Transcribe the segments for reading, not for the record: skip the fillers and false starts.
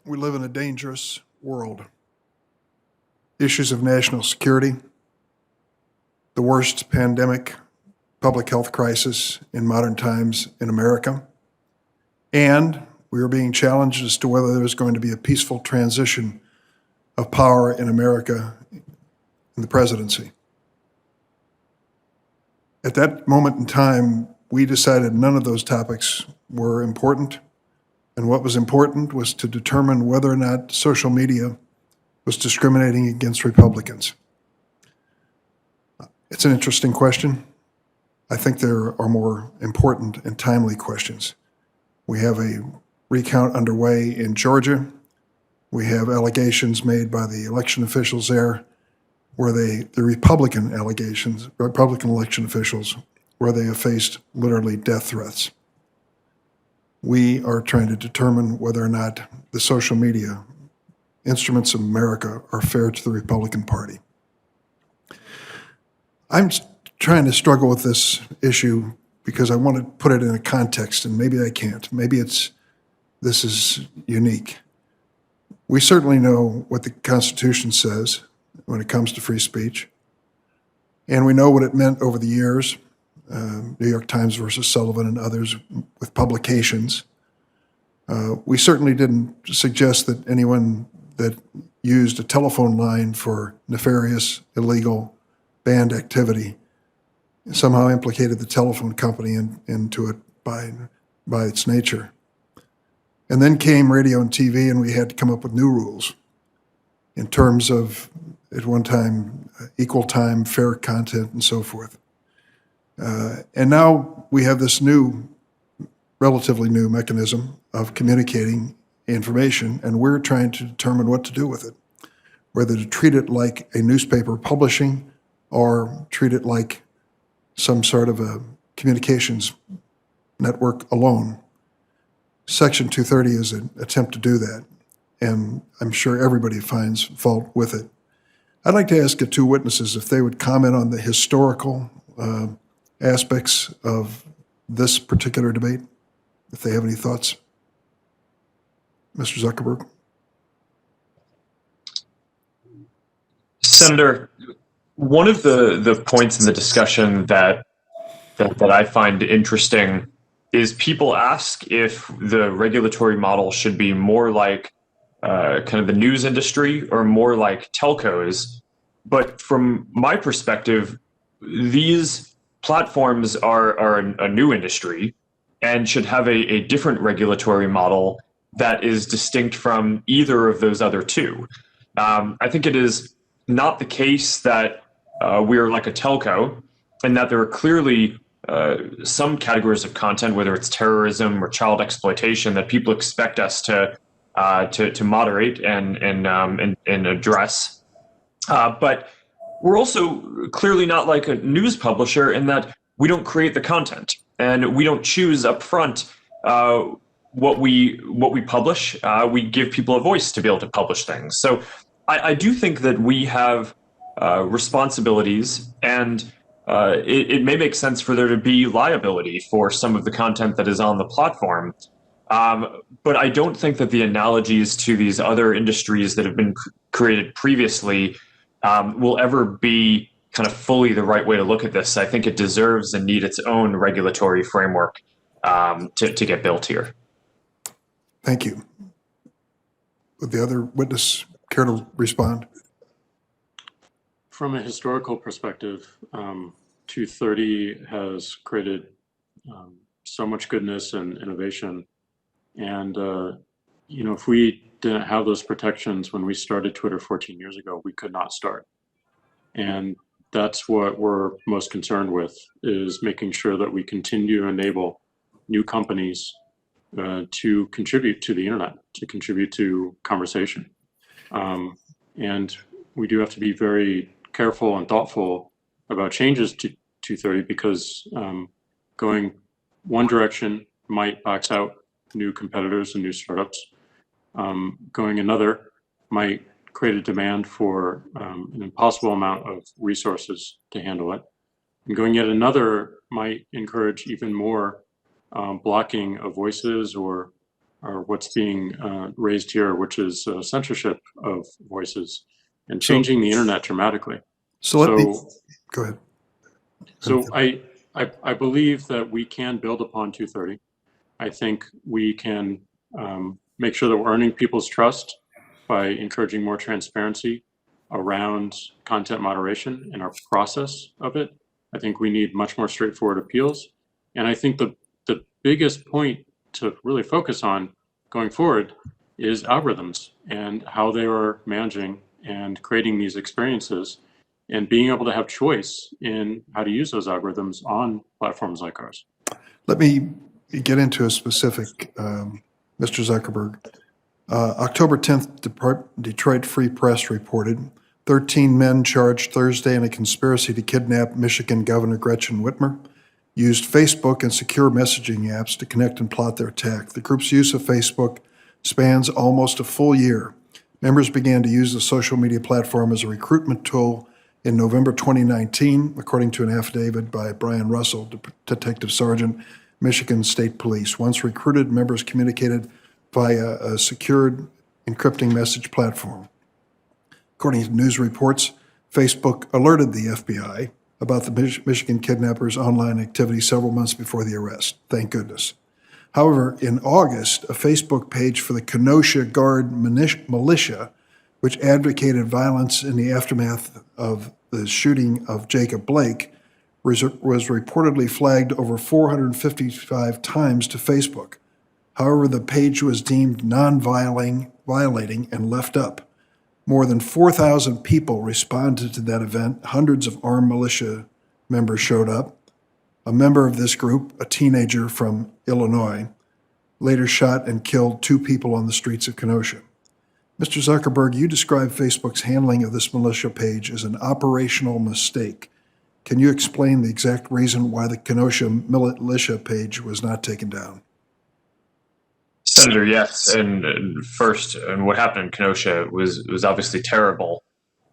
We live in a dangerous world. Issues of national security, the worst pandemic, public health crisis in modern times in America, and we are being challenged as to whether there's going to be a peaceful transition of power in America in the presidency. At that moment in time, we decided none of those topics were important, and what was important was to determine whether or not social media was discriminating against Republicans. It's an interesting question. I think there are more important and timely questions. We have a recount underway in Georgia. We have allegations made by the election officials there, where the Republican election officials, where they have faced literally death threats. We are trying to determine whether or not the social media instruments of America are fair to the Republican Party. I'm trying to struggle with this issue because I want to put it in a context, and maybe I can't. Maybe this is unique. We certainly know what the Constitution says when it comes to free speech, and we know what it meant over the years, New York Times versus Sullivan and others with publications. We certainly didn't suggest that anyone that used a telephone line for nefarious, illegal, banned activity somehow implicated the telephone company into it by its nature. And then came radio and TV, and we had to come up with new rules in terms of, at one time, equal time, fair content, and so forth. And now we have this relatively new mechanism of communicating information, and we're trying to determine what to do with it, whether to treat it like a newspaper publishing or treat it like some sort of a communications network alone. Section 230 is an attempt to do that, and I'm sure everybody finds fault with it. I'd like to ask the two witnesses if they would comment on the historical aspects of this particular debate, if they have any thoughts. Mr. Zuckerberg. Senator, one of the points in the discussion that I find interesting is people ask if the regulatory model should be more like kind of the news industry or more like telcos. But from my perspective, these platforms are a new industry and should have a different regulatory model that is distinct from either of those other two. I think it is not the case that we're like a telco, and that there are clearly some categories of content, whether it's terrorism or child exploitation, that people expect us to moderate and address. But we're also clearly not like a news publisher in that we don't create the content and we don't choose up front what we publish. We give people a voice to be able to publish things. So I do think that we have responsibilities, and it may make sense for there to be liability for some of the content that is on the platform. But I don't think that the analogies to these other industries that have been created previously will ever be kind of fully the right way to look at this. I think it deserves and needs its own regulatory framework to get built here. Thank you. Would the other witness care to respond? From a historical perspective, 230 has created so much goodness and innovation. And, if we didn't have those protections when we started Twitter 14 years ago, we could not start. And that's what we're most concerned with, is making sure that we continue to enable new companies to contribute to the internet, to contribute to conversation. And we do have to be very careful and thoughtful about changes to 230, because going one direction might box out new competitors and new startups. Going another might create a demand for an impossible amount of resources to handle it. And going yet another might encourage even more blocking of voices or are what's being raised here, which is censorship of voices and changing the internet dramatically. So let me, go ahead. So I believe that we can build upon 230. I think we can make sure that we're earning people's trust by encouraging more transparency around content moderation and our process of it. I think we need much more straightforward appeals. And I think the biggest point to really focus on going forward is algorithms and how they are managing and creating these experiences and being able to have choice in how to use those algorithms on platforms like ours. Let me get into a specific, Mr. Zuckerberg. October 10th, Detroit Free Press reported 13 men charged Thursday in a conspiracy to kidnap Michigan Governor Gretchen Whitmer used Facebook and secure messaging apps to connect and plot their attack. The group's use of Facebook spans almost a full year. Members began to use the social media platform as a recruitment tool in November 2019, according to an affidavit by Brian Russell, Detective Sergeant, Michigan State Police. Once recruited, members communicated via a secured encrypting message platform. According to news reports, Facebook alerted the FBI about the Michigan kidnappers' online activity several months before the arrest. Thank goodness. However, in August, a Facebook page for the Kenosha Guard militia, which advocated violence in the aftermath of the shooting of Jacob Blake, was reportedly flagged over 455 times to Facebook. However, the page was deemed non-violating and left up. More than 4,000 people responded to that event. Hundreds of armed militia members showed up. A member of this group, a teenager from Illinois, later shot and killed 2 people on the streets of Kenosha. Mr. Zuckerberg, you described Facebook's handling of this militia page as an operational mistake. Can you explain the exact reason why the Kenosha militia page was not taken down? Senator, yes. And first, and what happened in Kenosha was obviously terrible.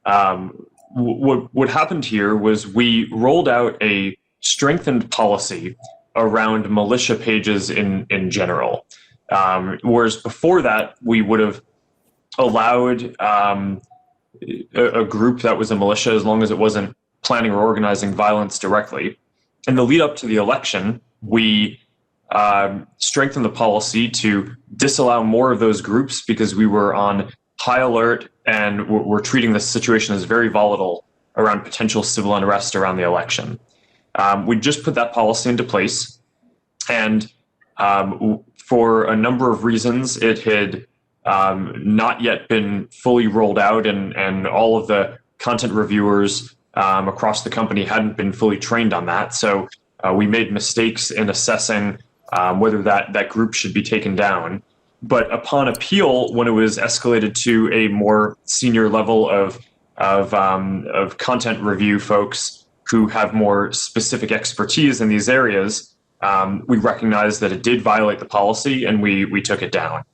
What happened here was we rolled out a strengthened policy around militia pages in general. Whereas before that, we would have allowed a group that was a militia as long as it wasn't planning or organizing violence directly. In the lead up to the election, we strengthened the policy to disallow more of those groups because we were on high alert and we're treating this situation as very volatile around potential civil unrest around the election. We just put that policy into place, and for a number of reasons, it had not yet been fully rolled out, and all of the content reviewers across the company hadn't been fully trained on that. So we made mistakes in assessing whether that group should be taken down. But upon appeal, when it was escalated to a more senior level of content review folks who have more specific expertise in these areas, we recognized that it did violate the policy, and we took it down.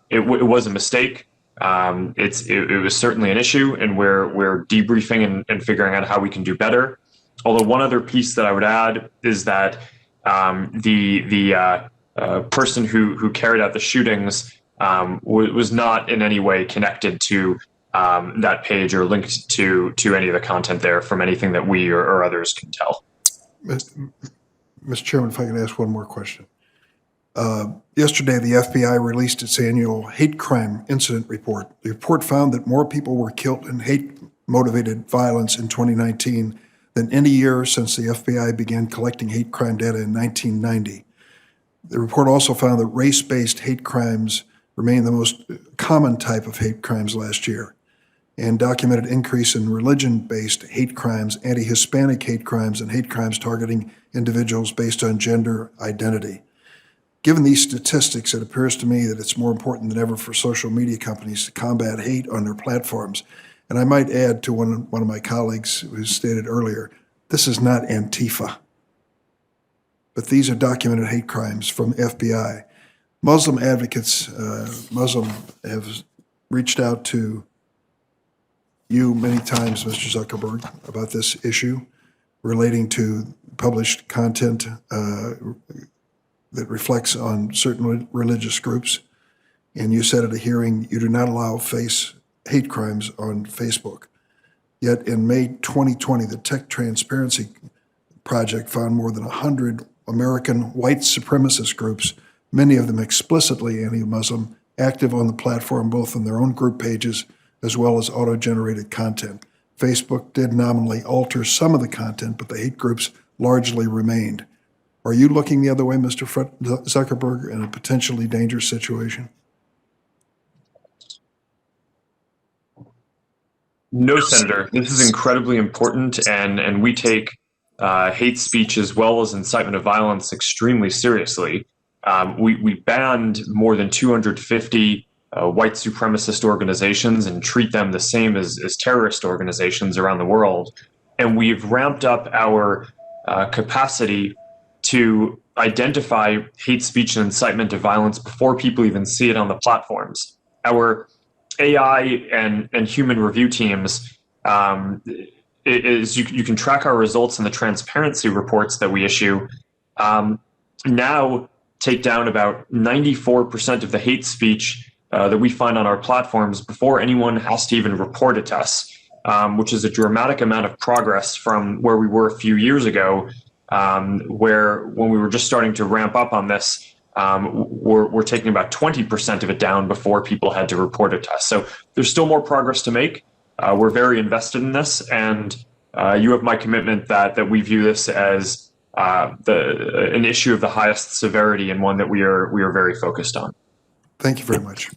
It was a mistake. It was certainly an issue, and we're debriefing and figuring out how we can do better. Although one other piece that I would add is that the person who carried out the shootings was not in any way connected to that page or linked to any of the content there from anything that we or others can tell. Mr. Chairman, if I could ask one more question. Yesterday, the FBI released its annual hate crime incident report. The report found that more people were killed in hate-motivated violence in 2019 than any year since the FBI began collecting hate crime data in 1990. The report also found that race-based hate crimes remain the most common type of hate crimes last year, and documented increase in religion-based hate crimes, anti-Hispanic hate crimes, and hate crimes targeting individuals based on gender identity. Given these statistics, it appears to me that it's more important than ever for social media companies to combat hate on their platforms. And I might add to one of my colleagues who stated earlier, this is not Antifa, but these are documented hate crimes from FBI. Muslim advocates, Muslim have reached out to you many times, Mr. Zuckerberg, about this issue relating to published content that reflects on certain religious groups. And you said at a hearing, you do not allow hate crimes on Facebook. Yet in May 2020, the Tech Transparency Project found more than 100 American white supremacist groups, many of them explicitly anti-Muslim, active on the platform both on their own group pages as well as auto-generated content. Facebook did nominally alter some of the content, but the hate groups largely remained. Are you looking the other way, Mr. Zuckerberg, in a potentially dangerous situation? No, Senator. This is incredibly important, and we take hate speech as well as incitement of violence extremely seriously. We banned more than 250 white supremacist organizations and treat them the same as terrorist organizations around the world. And we've ramped up our capacity to identify hate speech and incitement of violence before people even see it on the platforms. Our AI and human review teams, you can track our results in the transparency reports that we issue, now take down about 94% of the hate speech that we find on our platforms before anyone has to even report it to us, which is a dramatic amount of progress from where we were a few years ago, where when we were just starting to ramp up on this, we're taking about 20% of it down before people had to report it to us. So there's still more progress to make. We're very invested in this, and you have my commitment that we view this as an issue of the highest severity and one that we are very focused on. Thank you very much.